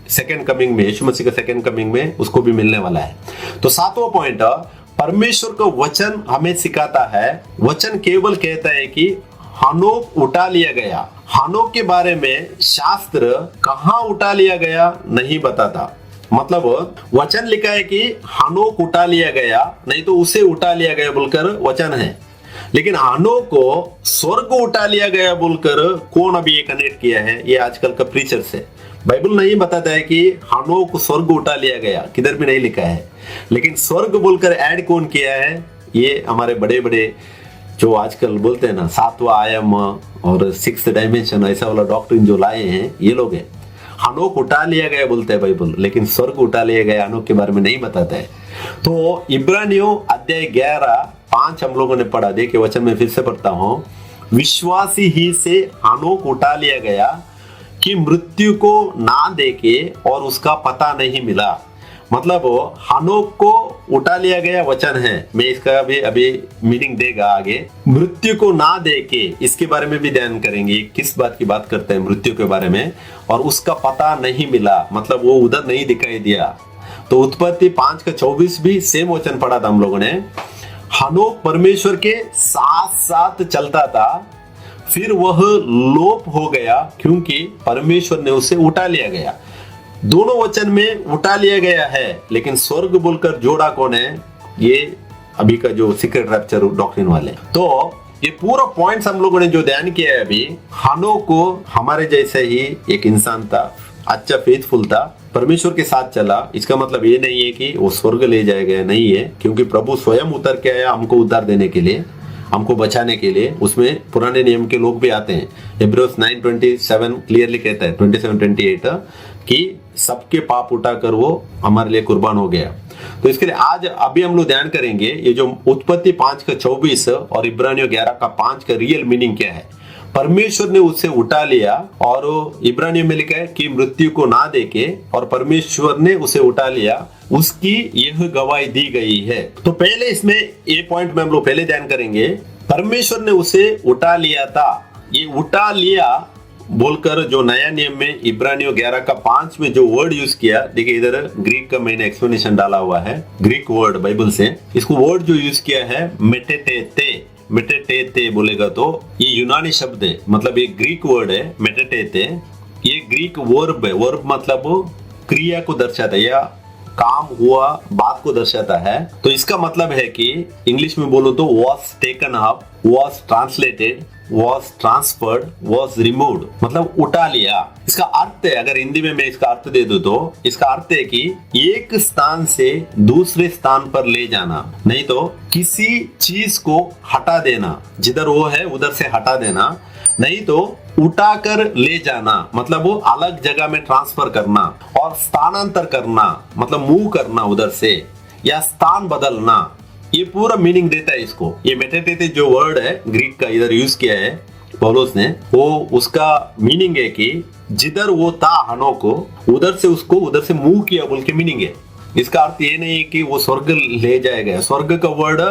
सेकंड कमिंग में, यीशु मसीह का सेकंड कमिंग में उसको भी मिलने वाला है। तो सातवां पॉइंट, परमेश्वर का वचन हमें सिखाता है, वचन केवल कहता है कि हानोक उठा लिया गया। हानोक के बारे में शास्त्र कहाँ उठा लिया गया नहीं बताता। मतलब वचन लिखा है कि हानोक उठा लिया गया, नहीं तो उसे उठा लिया गया बोलकर वचन है, लेकिन हानोक को स्वर्ग उठा लिया गया बोलकर कौन अभी ये कनेक्ट किया है? ये आजकल का प्रीचर से। बाइबल नहीं बताता है कि हानोक को स्वर्ग उठा लिया गया, किधर भी नहीं लिखा है, लेकिन स्वर्ग बोलकर ऐड कौन किया है? ये हमारे बड़े बड़े जो आजकल बोलते हैं ना 7वां आयाम और 6th डायमेंशन, ऐसा वाला डॉक्ट्रिन जो लाए हैं ये लोग हैं। हानोक उठा लिया गया बोलते हैं बाइबल, लेकिन स्वर्ग उठा लिया गया हानोक के बारे में नहीं बताता है। तो इब्रानियों अध्याय 11:5 हम लोगों ने पढ़ा, देखिए वचन में फिर से पढ़ता हूं, विश्वासी ही से हानोक उठा लिया गया कि मृत्यु को ना देखे और उसका पता नहीं मिला। मतलब हानोक को उठा लिया गया वचन है, मैं इसका भी अभी मीनिंग देगा आगे। मृत्यु को ना देके, इसके बारे में भी ध्यान करेंगे, किस बात की बात करते हैं मृत्यु के बारे में, और उसका पता नहीं मिला, मतलब वो उधर नहीं दिखाई दिया। तो उत्पत्ति 5:24 भी सेम वचन पढ़ा था हम लोगों ने। हानोक परमेश्वर के साथ साथ चलता था, फिर वह लोप हो गया क्योंकि परमेश्वर ने उसे उठा लिया गया। दोनों वचन में उठा लिया गया है, लेकिन स्वर्ग बोलकर जोड़ा कौन है? ये अभी का जो सीक्रेट रैप्चर डॉक्ट्रिन वाले। तो ये पूरा पॉइंट्स हम लोगों ने जो ध्यान किया है अभी, हानोक को हमारे जैसे ही एक इंसान था, अच्छा फेथफुल था, परमेश्वर के साथ चला। इसका मतलब ये नहीं है कि वो स्वर्ग ले जाएगा, नहीं है, क्योंकि प्रभु स्वयं उतर के आया हमको उद्धार देने के लिए, हमको बचाने के लिए। उसमें पुराने नियम के लोग भी आते हैं। Hebrews 9:27 क्लियरली कहता है, 27:28 कि सबके पाप उठाकर वो हमारे लिए कुर्बान हो गया। तो इसके लिए आज अभी हम लोग ध्यान करेंगे ये जो उत्पत्ति 5:24 और इब्रानियों 11:5 का रियल मीनिंग क्या है। परमेश्वर ने उसे उठा लिया, और इब्रानियों में लिखा है कि मृत्यु को ना देके, और परमेश्वर ने उसे उठा लिया, उसकी यह गवाही दी गई है। तो पहले इसमें ये पॉइंट में हम लोग पहले ध्यान करेंगे, परमेश्वर ने उसे उठा लिया था। ये उठा लिया बोलकर जो नया नियम में इब्रानियों 11:5 में जो वर्ड यूज किया, देखिए इधर ग्रीक का मैंने एक्सप्लेनेशन डाला हुआ है, ग्रीक वर्ड बाइबल से। इसको वर्ड जो यूज किया है मेटेटेते, मेटेटेते बोलेगा तो ये यूनानी शब्द है, मतलब ये ग्रीक वर्ड है मेटेटेते। ये ग्रीक वर्ब है, वर्ब मतलब क्रिया को दर्शाता है या काम हुआ बात को दर्शाता है। तो इसका मतलब है कि इंग्लिश में बोलो तो was taken up, was translated, was transferred, was removed, मतलब उठा लिया। इसका अर्थ है, अगर हिंदी में मैं इसका अर्थ दे दूं तो इसका अर्थ है कि एक स्थान से दूसरे स्थान पर ले जाना, नहीं तो किसी चीज को हटा देना, जिधर वो है उधर से हटा देना, नहीं तो उठाकर ले जाना, मतलब वो अलग जगह में ट्रांसफर करना, और स्थानांतर करना मतलब मूव करना उधर से, या स्थान बदलना। ये पूरा मीनिंग देता है इसको। ये मेटेटेते जो वर्ड है ग्रीक का इधर यूज किया है पौलुस ने, वो उसका मीनिंग है कि जिधर वो था हानोक को, उधर से उसको उधर से मूव किया बोल के मीनिंग है। इसका अर्थ ये नहीं है कि वो स्वर्ग ले जाएगा, स्वर्ग का वर्ड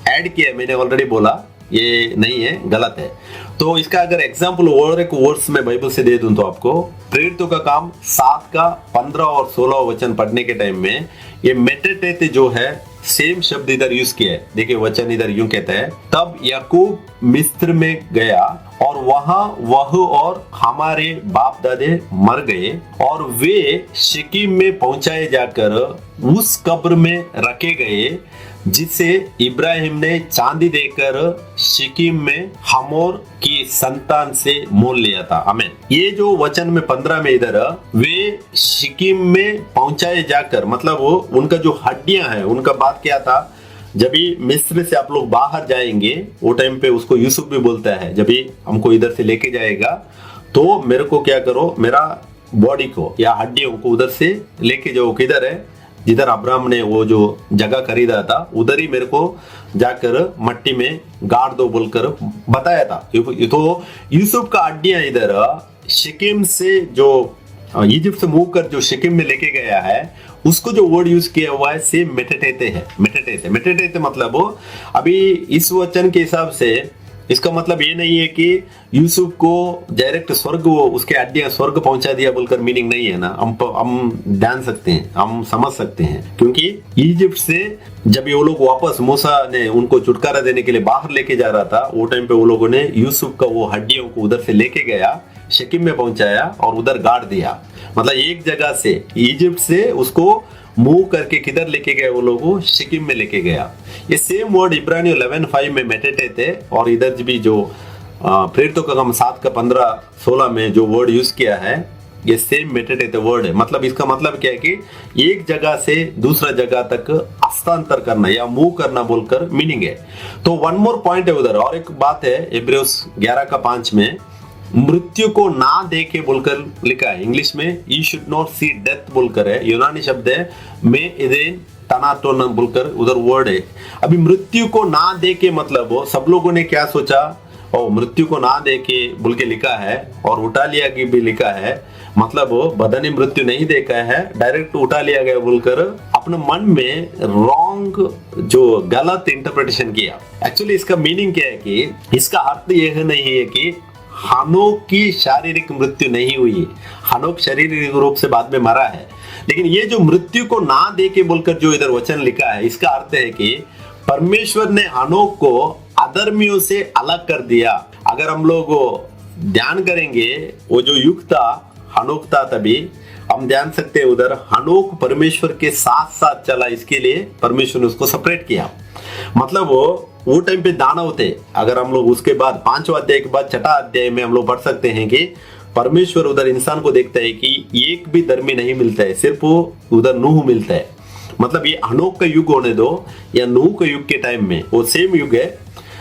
ऐड किया मैंने ऑलरेडी बोला, ये नहीं है, गलत है। तो इसका अगर एग्जाम्पल और एक वर्ड्स में बाइबल से दे दूं तो आपको, प्रेरितों का काम 7:15 और 16 वचन पढ़ने के टाइम में ये मेटेटेते जो है सेम शब्द इधर यूज किया है। देखिए वचन इधर यूं कहता है, तब याकूब मिस्र में गया और वहां वह और हमारे बाप दादे मर गए, और वे शिकीम में पहुंचाए जाकर उस कब्र में रखे गए जिसे इब्राहिम ने चांदी देकर शिकीम में हमोर की संतान से मोल लिया था। आमीन। ये जो वचन में 15 में इधर, वे शिकीम में पहुंचाए जाकर, मतलब वो उनका जो हड्डियां हैं उनका बात क्या था, जब भी मिस्र से आप लोग बाहर जाएंगे वो टाइम पे उसको यूसुफ भी बोलता है, जब भी हमको इधर से लेके जाएगा तो मेरे को क्या करो, मेरा बॉडी को या हड्डियों को उधर से लेके जाओ, किधर है, जिधर अब्राहम ने वो जो जगह खरीदा था उधर ही मेरे को जाकर मट्टी में गाड़ दो बोलकर बताया था। तो यूसुफ का हड्डियां इधर शिकिम से जो इजिप्ट से मूव कर जो शिकिम में लेके गया है, उसको जो वर्ड यूज किया हुआ है सेम मेटेटेते है। मेटेटेते मतलब अभी इस वचन के हिसाब से इसका मतलब ये नहीं है कि यूसुफ को डायरेक्ट स्वर्ग उसके हड्डियां स्वर्ग पहुंचा दिया बोलकर मीनिंग नहीं है ना। हम जान सकते हैं, हम समझ सकते हैं, क्योंकि इजिप्ट से जब ये लोग वापस मूसा ने उनको छुटकारा देने के लिए बाहर लेके जा रहा था, वो टाइम पे वो लोगों ने यूसुफ का वो हड्डियों को उधर से लेके गया, शकीम में पहुंचाया और उधर गाड़ दिया। मतलब एक जगह से इजिप्ट से उसको मूव करके किधर लेके गए वो लोगों, शिकिम में लेके गया। ये सेम वर्ड इब्रानी 11:5 में मेटेटे थे, और इधर भी जो प्रेरितों का काम 7:15-16 में जो वर्ड यूज किया है, ये सेम मेटेटे वर्ड है। मतलब इसका मतलब क्या है कि एक जगह से दूसरा जगह तक हस्तांतर करना या मूव करना बोलकर मीनिंग है। तो वन मोर पॉइंट है उधर, और एक बात है इब्रियोस 11:5 में मृत्यु को ना देखे बोलकर लिखा है। इंग्लिश में you should not see death बोलकर है, यूनानी शब्द है मे इदेन तनाटोन बोलकर उधर वर्ड है। अभी मृत्यु को ना देके मतलब सब लोगों ने क्या सोचा, और मृत्यु को ना देके बोल के लिखा है, और उठा लिया की भी लिखा है, मतलब बदनी मृत्यु नहीं देखा है, डायरेक्ट उठा लिया गया बोलकर अपने मन में रॉन्ग जो गलत इंटरप्रिटेशन किया। एक्चुअली इसका मीनिंग क्या है कि इसका अर्थ यह नहीं है कि हनोक की शारीरिक मृत्यु नहीं हुई। हनोक शारीरिक रूप से बाद में मरा है, लेकिन ये जो मृत्यु को ना देके बोलकर जो इधर वचन लिखा है, इसका अर्थ है कि परमेश्वर ने हनोक को अधर्मियों से अलग कर दिया। अगर हम लोग ध्यान करेंगे वो जो युग था, हनोक था, तभी हम ध्यान सकते हैं उधर हनोक परमेश्वर के साथ साथ चला, इसके लिए परमेश्वर ने उसको सेपरेट किया। मतलब वो टाइम पे दानव थे। अगर हम लोग उसके बाद 5वां अध्याय के बाद 6वां अध्याय में हम लोग पढ़ सकते हैं कि परमेश्वर उधर इंसान को देखता है कि एक भी धर्मी नहीं मिलता है, सिर्फ उधर नूह मिलता है। मतलब ये हनोक का युग होने दो या नूह के युग के टाइम में वो सेम युग है।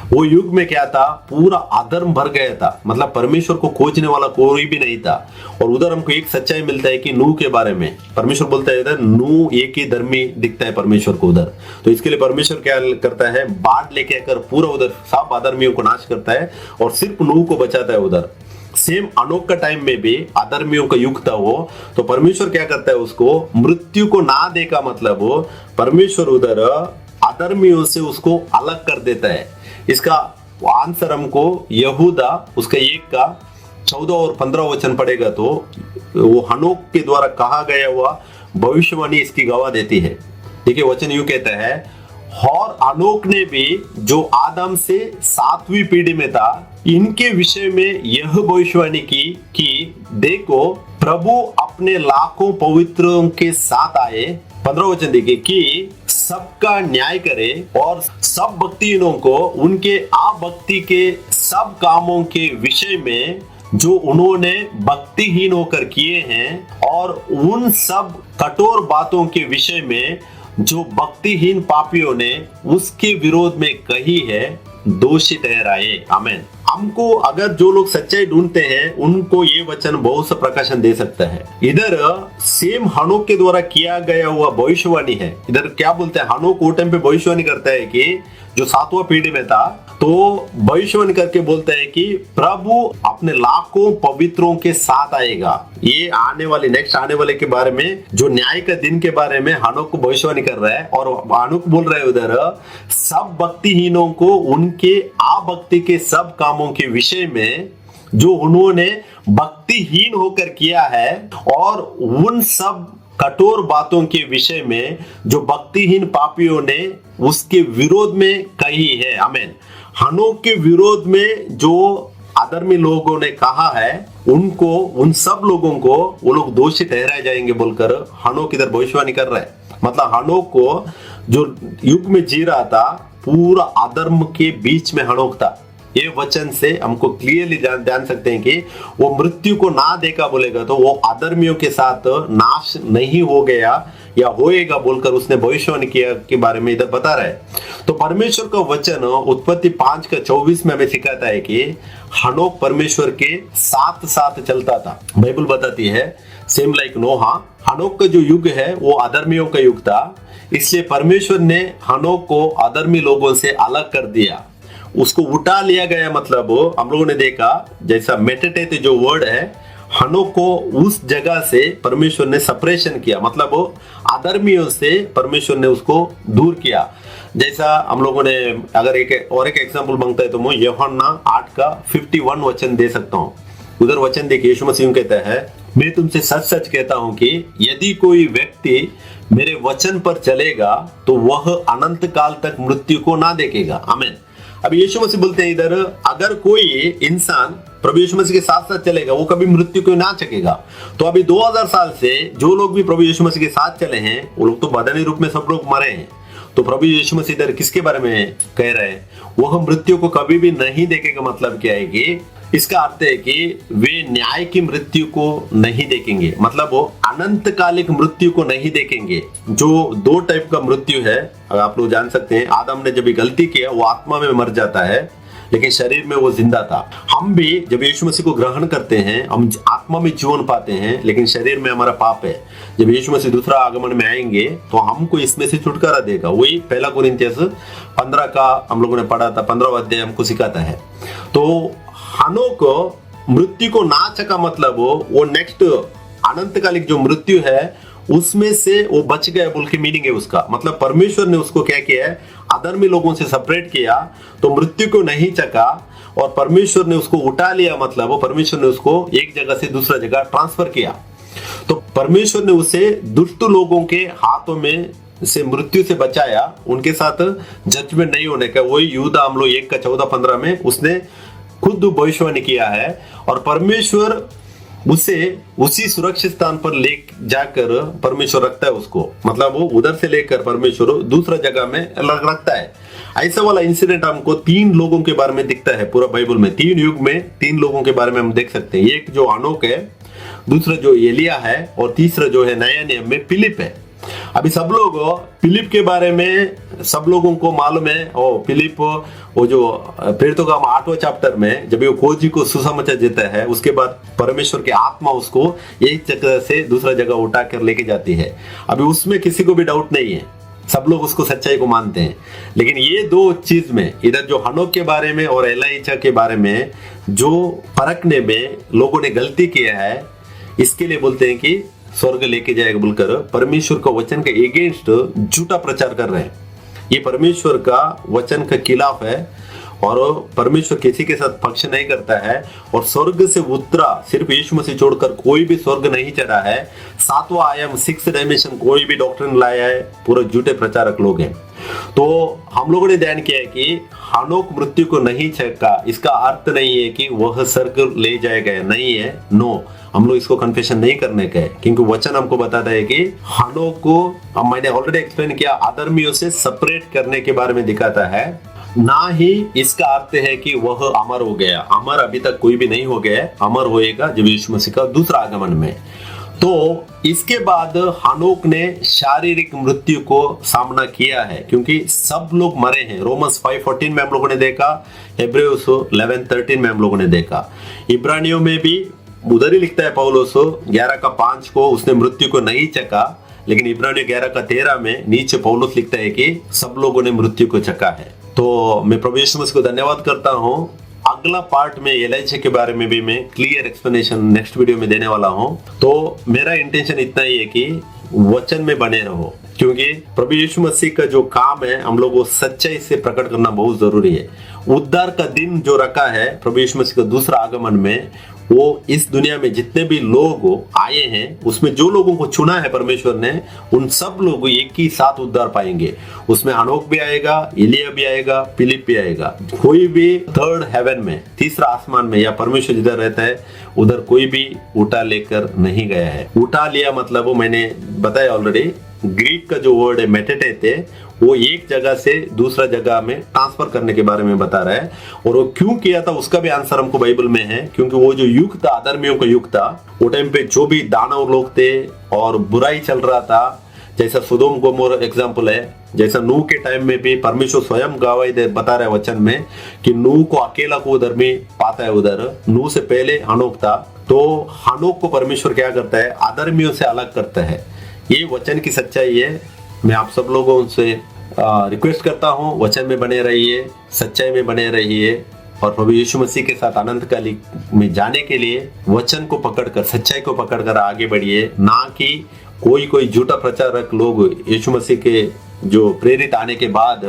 वो युग में क्या था, पूरा अधर्म भर गया था, मतलब परमेश्वर को खोजने वाला कोई भी नहीं था। और उधर हमको एक सच्चाई मिलता है कि नूह के बारे में परमेश्वर बोलता है इधर नूह एक ही धर्मी दिखता है परमेश्वर को उधर। तो इसके लिए परमेश्वर क्या करता है, बाढ़ लेके आकर पूरा उधर सब अधर्मियों को नाश करता है और सिर्फ नूह को बचाता है उधर। सेम हनोक का टाइम में भी अधर्मियों का युग था वो, तो परमेश्वर क्या करता है, उसको मृत्यु को ना देखा, मतलब परमेश्वर उधर अधर्मियों से उसको अलग कर देता है। इसका आंसर हमको यहूदा उसका 1:14 और 15 वचन पड़ेगा, तो वो हनोक के द्वारा कहा गया हुआ भविष्यवाणी इसकी गवाह देती है। देखिए वचन यूं कहता है, और हनोक ने भी जो आदम से 7वीं पीढ़ी में था, इनके विषय में यह भविष्यवाणी की कि देखो प्रभु अपने लाखों पवित्रों के साथ आए। 15 वचन देखिए कि सबका न्याय करे और सब भक्तिहीनों को उनके अभक्ति के सब कामों के विषय में जो उन्होंने भक्तिहीन होकर किए हैं, और उन सब कठोर बातों के विषय में जो भक्तिहीन पापियों ने उसके विरोध में कही है, दोषी ठहराए। आमीन। हमको अगर जो लोग सच्चाई ढूंढते हैं उनको ये वचन बहुत सा प्रकाशन दे सकता है। इधर सेम हनोक के द्वारा किया गया हुआ भविष्यवाणी है। इधर क्या बोलते हैं, हनोक वो टाइम पे भविष्यवाणी करता है कि जो 7वां पीढ़ी में था, तो भविष्यवाणी करके बोलता है कि प्रभु अपने लाखों पवित्रों के साथ आएगा। ये आने वाले नेक्स्ट आने वाले के बारे में, जो न्याय का दिन के बारे में हनोक को भविष्यवाणी कर रहा है। और हनोक बोल रहा है उधर सब भक्तिहीनों को उनके अभक्ति के सब कामों के विषय में जो उन्होंने भक्तिहीन होकर किया है, और उन सब कठोर बातों के विषय में जो भक्तिहीन पापियों ने उसके विरोध में कही है। आमीन। हनोक के विरोध में जो अधर्मी लोगों ने कहा है, उनको, उन सब लोगों को वो लोग दोषी ठहराए जाएंगे बोलकर हनोक इधर भविष्यवाणी कर रहा है। मतलब हनोक को जो युग में जी रहा था, पूरा अधर्म के बीच में हनोक था। ये वचन से हमको क्लियरली जान सकते हैं कि वो मृत्यु को ना देखा बोलेगा तो वो अधर्मियों के साथ नाश नहीं हो गया या होएगा बोलकर उसने भविष्यवाणी किया के बारे में इधर बता रहा है। तो परमेश्वर का वचन उत्पत्ति 5:24 में हमें सिखाता है कि हनोक परमेश्वर के साथ साथ चलता था। बाइबल बताती है सेम लाइक नोहा, हनोक का जो युग है वो अधर्मियों का युग था, इसलिए परमेश्वर ने हनोक को अधर्मी लोगों से अलग कर दिया, उसको उठा लिया गया। मतलब हम लोगों ने देखा जैसा मेडिटेट जो वर्ड है, हनोक को उस जगह से परमेश्वर ने सेपरेशन किया, मतलब वो अधर्मियों से परमेश्वर ने उसको दूर किया। जैसा हम लोगों ने अगर एक एग्जांपल मांगता है तो मैं यूहन्ना 8 का 51 वचन दे सकता हूँ। उधर वचन देखिए, यीशु मसीह कहता है, मैं तुमसे सच सच कहता हूं कि यदि कोई व्यक्ति मेरे वचन पर चलेगा तो वह अनंत काल तक मृत्यु को ना देखेगा। आमीन। अब यीशु मसीह बोलते हैं इधर, अगर कोई इंसान प्रभु यीशु मसीह के साथ साथ चलेगा वो कभी मृत्यु को ना चखेगा। तो अभी 2000 साल से जो लोग भी प्रभु यीशु मसीह के साथ चले हैं वो लोग तो बदनी रूप में सब लोग मरे हैं। तो प्रभु यीशु मसीह इधर किसके बारे में कह रहे हैं? वह मृत्यु को कभी भी नहीं देखेगा। मतलब क्या है कि इसका अर्थ है कि वे न्याय की मृत्यु को नहीं देखेंगे, मतलब वो अनंतकालिक मृत्यु को नहीं देखेंगे। जो 2 टाइप का मृत्यु है आप लोग जान सकते हैं। आदम ने जब गलती किया वो आत्मा में मर जाता है, लेकिन शरीर में वो जिंदा था। हम भी जब यीशु मसीह को ग्रहण करते हैं हम आत्मा में जीवन पाते हैं, लेकिन शरीर में हमारा पाप है। जब यीशु मसीह दूसरा आगमन में आएंगे तो हमको इसमें से छुटकारा देगा। वही 1 कोरिन्थियस 15 का हम लोगों ने पढ़ा था, 15वां अध्याय हमको सिखाता है। तो हनोक मृत्यु को ना चका, मतलब वो नेक्स्ट अनंतकालिक जो मृत्यु है उसमें से वो बच गया बोल के मीनिंग है उसका। मतलब परमेश्वर ने उसको क्या किया है, अधर्मी लोगों से सेपरेट किया तो मृत्यु को नहीं चका, और परमेश्वर ने उसको उठा लिया, मतलब वो परमेश्वर ने उसको एक जगह से दूसरा जगह ट्रांसफर किया। तो परमेश्वर ने उसे दुष्ट लोगों के हाथों में से मृत्यु से बचाया, उनके साथ जजमेंट नहीं होने का। वही यूदा हम लोग 1 का 14-15 में उसने खुद भविष्यवाणी किया है, और परमेश्वर उसे उसी सुरक्षित स्थान पर ले जाकर परमेश्वर रखता है उसको, मतलब वो उधर से लेकर परमेश्वर दूसरा जगह में रखता है। ऐसा वाला इंसिडेंट हमको 3 लोगों के बारे में दिखता है पूरा बाइबल में। 3 युग में 3 लोगों के बारे में हम देख सकते हैं। एक जो हनोक है, दूसरा जो एलिया है, और तीसरा जो है नया नियम में फिलिप है। अभी सब लोग फिलिप के बारे में सब लोगों को मालूम है। फिलिप वो जो प्रेरितों का 8वां चैप्टर में जब वो खोजी को सुसमाचार देता है, उसके बाद परमेश्वर की आत्मा उसको एक जगह से दूसरा जगह उठा कर लेके जाती है। अभी उसमें किसी को भी डाउट नहीं है, सब लोग उसको सच्चाई को मानते हैं। लेकिन ये 2 चीज में, इधर जो हनोक के बारे में और एलाइजा के बारे में जो परखने में लोगों ने गलती किया है, इसके लिए बोलते हैं कि स्वर्ग लेके जाएगा बोलकर परमेश्वर का वचन के अगेंस्ट झूठा प्रचार कर रहे हैं। ये परमेश्वर का वचन के खिलाफ है, और परमेश्वर किसी के साथ पक्ष नहीं करता है। और स्वर्ग से उतरा सिर्फ यीशु मसीह छोड़कर कोई भी स्वर्ग नहीं चढ़ा है। 7वां आयाम 6th डायमेंशन कोई भी डॉक्ट्रिन लाया है, पूरे झूठे प्रचारक लोग हैं। तो हम लोगों ने ध्यान किया है कि हनोक मृत्यु को नहीं छका, इसका अर्थ नहीं है कि वह स्वर्ग ले जाएगा, नहीं है। नो, हम लोग इसको कन्फेशन नहीं करने का है, क्योंकि वचन हमको बताता है कि हनोक को मैंने ऑलरेडी एक्सप्लेन किया, अधर्मियों से सेपरेट करने के बारे में दिखाता है। ना ही इसका अर्थ है कि वह अमर हो गया। अमर अभी तक कोई भी नहीं हो गया, अमर होएगा जब यीशु मसीह का दूसरा आगमन में। तो इसके बाद हनोक ने शारीरिक मृत्यु को सामना किया है, क्योंकि सब लोग मरे हैं। रोमन्स 5:14 में हम लोगों ने देखा, इब्रानियों 11:13 में हम लोगों ने देखा, इब्रानियों में भी उधर ही लिखता है पौलुस 11 का 5 को उसने मृत्यु को नहीं चखा, लेकिन इब्रानियों 11 का 13 में नीचे पौलुस लिखता है कि सब लोगों ने मृत्यु को चखा है। तो मैं प्रभु यीशु मसीह को धन्यवाद करता हूँ। अगला पार्ट में एलाइजा के बारे में भी मैं क्लियर एक्सप्लेनेशन नेक्स्ट वीडियो में देने वाला हूँ। तो मेरा इंटेंशन इतना ही है कि वचन में बने रहो, क्योंकि प्रभु यीशु मसीह का जो काम है हम लोग वो सच्चाई से प्रकट करना बहुत जरूरी है। उद्धार का दिन जो रखा है प्रभु यीशु मसीह का दूसरा आगमन में, वो इस दुनिया में जितने भी लोग आए हैं उसमें जो लोगों को चुना है परमेश्वर ने, उन सब लोग एक ही साथ उद्धार पाएंगे। उसमें हनोक भी आएगा, एलिया भी आएगा, फिलिप भी आएगा। कोई भी थर्ड हेवन में, तीसरा आसमान में, या परमेश्वर जिधर रहता है उधर कोई भी उठा लेकर नहीं गया है। उठा लिया मतलब वो मैंने बताया ऑलरेडी, ग्रीक का जो वर्ड है मेटेटेते, वो एक जगह से दूसरा जगह में ट्रांसफर करने के बारे में बता रहा है। और वो क्यों किया था उसका भी आंसर हमको बाइबल में है, क्योंकि वो जो युग था अधर्मियों का युग था, वो टाइम पे जो भी दानव लोग थे और बुराई चल रहा था, जैसा सुदोम गोमोर एग्जाम्पल है, जैसा नूह के टाइम में भी परमेश्वर स्वयं गवाही दे बता रहा है वचन में कि नूह को अकेला को धर्मी पाता है। उधर नूह से पहले हनोक था, तो हानोक को परमेश्वर क्या करता है, अधर्मियों से अलग करता है। ये वचन की सच्चाई है। मैं आप सब लोगों से रिक्वेस्ट करता हूँ, वचन में बने रहिए, सच्चाई में बने रहिए और प्रभु यीशु मसीह के साथ अनंत काल में जाने के लिए वचन को पकड़कर, सच्चाई को पकड़कर आगे बढ़िए। ना कि कोई झूठा प्रचारक लोग यीशु मसीह के जो प्रेरित आने के बाद,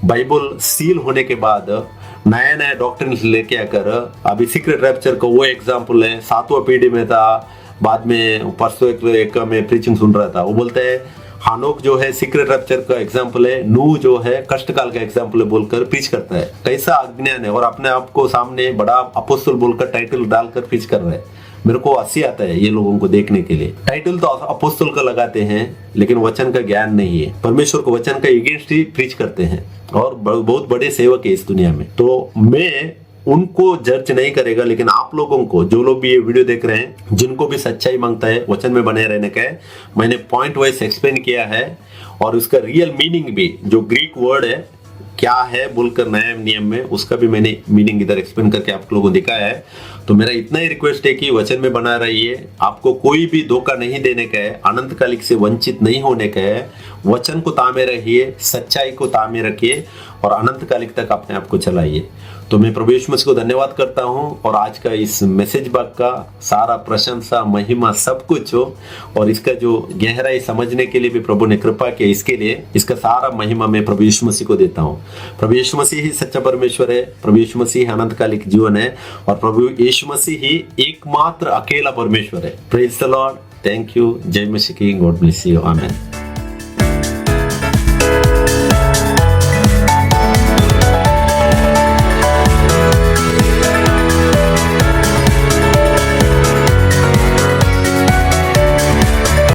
बाइबल सील होने के बाद नया नया डॉक्ट्रिन लेके आकर, अभी सीक्रेट रैप्चर का वो एग्जाम्पल है, 7वां पीढ़ी में था, बाद में परसों एक में प्रीचिंग सुन रहा था, वो बोलते हैं हानोक जो है सीक्रेट रैप्चर का एग्जाम्पल है, नूह जो है कष्टकाल का एग्जाम्पल है बोलकर प्रीच करता है। कैसा अज्ञान है, और अपने आप को सामने बड़ा अपोस्तल बोलकर टाइटल डालकर प्रीच कर रहा है। मेरे को हंसी आता है ये लोगों को देखने के लिए। टाइटल तो अपोस्तल का लगाते हैं लेकिन वचन का ज्ञान नहीं है, परमेश्वर को वचन का अगेंस्ट ही प्रीच करते हैं और बहुत बड़े सेवक है इस दुनिया में। तो मैं उनको जज नहीं करेगा, लेकिन आप लोगों को, जो लोग भी ये वीडियो देख रहे हैं, जिनको भी सच्चाई मांगता है, वचन में बने रहने का है, मैंने पॉइंट वाइज एक्सप्लेन किया है और उसका रियल मीनिंग भी, जो ग्रीक वर्ड है क्या है बोलकर नया नियम में, उसका भी मैंने मीनिंग इधर एक्सप्लेन करके आप लोगों को दिखाया है। तो मेरा इतना ही रिक्वेस्ट है कि वचन में बना रहिए, आपको कोई भी धोखा नहीं देने का है, अनंत कालिक से वंचित नहीं होने का है। वचन को तामे रहिए, सच्चाई को तामे रखिए और अनंत कालिक तक अपने आप को चलाइए। तो मैं प्रभु यीशु मसीह को धन्यवाद करता हूं और आज का इस मैसेज भाग का सारा प्रशंसा, महिमा सब कुछ हो, और इसका जो गहराई समझने के लिए भी प्रभु ने कृपा की, इसके लिए इसका सारा महिमा मैं प्रभु यीशु मसीह को देता हूं। प्रभु यीशु मसीह ही सच्चा परमेश्वर है, प्रभु यीशु मसीह अनंत कालिक जीवन है और प्रभु यीशु मसीह ही एकमात्र अकेला परमेश्वर है। Praise the Lord, thank you, जय मसीह की, गॉड ब्लेस यू, आमेन।